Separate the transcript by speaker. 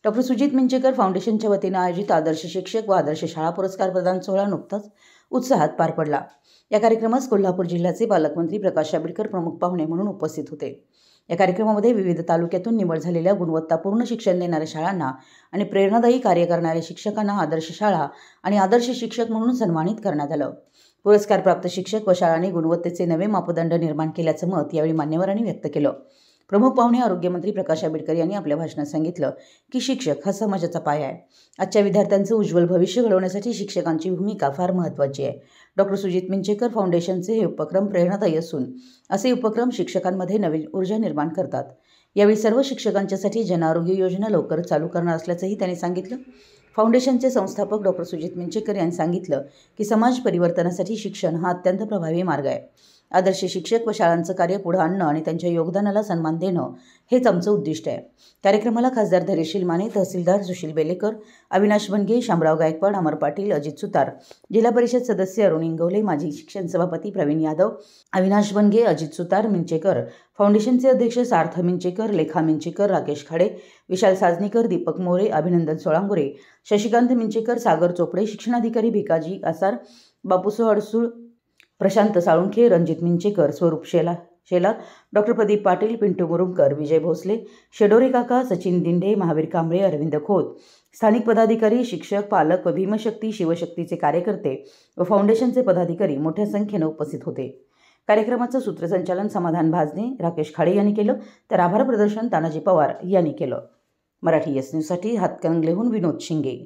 Speaker 1: Doctor Sujit Minchekar फाउंडेशनच्या वतीने आयोजित आदर्श शिक्षक व आदर्श शाळा पुरस्कार प्रदान सोहळा नुकताच उत्साहात पार पडला। या कार्यक्रमास कोल्हापूर जिल्ह्याचे पालकमंत्री प्रकाश आंबेडकर प्रमुख पाहुणे म्हणून उपस्थित होते। या कार्यक्रमामध्ये विविध तालुक्यातून निवड झालेल्या गुणवत्तापूर्ण शिक्षण देणाऱ्या शाळांना आणि प्रेरणादायी कार्य करणाऱ्या शिक्षकांना आदर्श शाळा आणि आदर्श शिक्षक म्हणून सन्मानित करण्यात आलं। पुरस्कार प्राप्त शिक्षक व शाळांनी गुणवत्तेचे नवे मापदंड निर्माण केल्याचं मत यावेळी मान्यवरांनी व्यक्त केलं। प्रमुख पाहुणे आरोग्यमंत्री प्रकाश आंबेडकर यांनी आपल्या भाषणात सांगितलं की शिक्षक हा समाजाचा पाया आहे। आजच्या विद्यार्थ्यांचं उज्ज्वल भविष्य घडवण्यासाठी शिक्षकांची भूमिका फार महत्त्वाची आहे। डॉक्टर सुजित मिंचेकर फाउंडेशनचे हे उपक्रम प्रेरणादायी असून असे उपक्रम शिक्षकांमध्ये नवीन ऊर्जा निर्माण करतात। यावेळी सर्व शिक्षकांच्यासाठी जन आरोग्य योजना लवकरच चालू करणार असल्याचंही त्यांनी सांगितलं। फाउंडेशनचे संस्थापक डॉक्टर सुजित मिंचेकर यांनी सांगितलं की समाज परिवर्तनासाठी शिक्षण हा अत्यंत प्रभावी मार्ग आहे। आदर्श शिक्षक व शाळांचं कार्य पुढे आणणं आणि त्यांच्या योगदानाला सन्मान देणं हेच आमचं उद्दिष्ट आहे। कार्यक्रमाला खासदार धैर्यशील माने, तहसीलदार सुशील बेलेकर, अविनाश बनगे, शामराव गायकवाड, अमर पाटील, अजित सुतार, जिल्हा परिषद सदस्य अरुण इंगवले, माजी शिक्षण सभापती प्रवीण यादव, अविनाश बनगे, अजित सुतार, मिंचेकर फाउंडेशनचे अध्यक्ष सार्थ मिंचेकर, लेखा मिंचेकर, राकेश खाडे, विशाल साजनीकर, दीपक मोरे, अभिनंदन सोळांगुरे, शशिकांत मिंचेकर, सागर चोपडे, शिक्षणाधिकारी भिकाजी आसार, बापूसो अडसूळ, प्रशांत साळुंखे, रणजित मिंचेकर, स्वरूप शेलार, डॉक्टर प्रदीप पाटील, पिंटू मुरुमकर, विजय भोसले, शेडोरे काका, सचिन दिंडे, महावीर कांबळे, अरविंद खोत, स्थानिक पदाधिकारी, शिक्षक, पालक व भीमशक्ती शिवशक्तीचे कार्यकर्ते व फाउंडेशनचे पदाधिकारी मोठ्या संख्येने उपस्थित होते। कार्यक्रमाचं सूत्रसंचालन समाधान भाजने, राकेश खाडे यांनी केलं, तर आभार प्रदर्शन तानाजी पवार यांनी केलं। मराठी एस न्यूजसाठी हातकणंगलेहून विनोद शिंगे।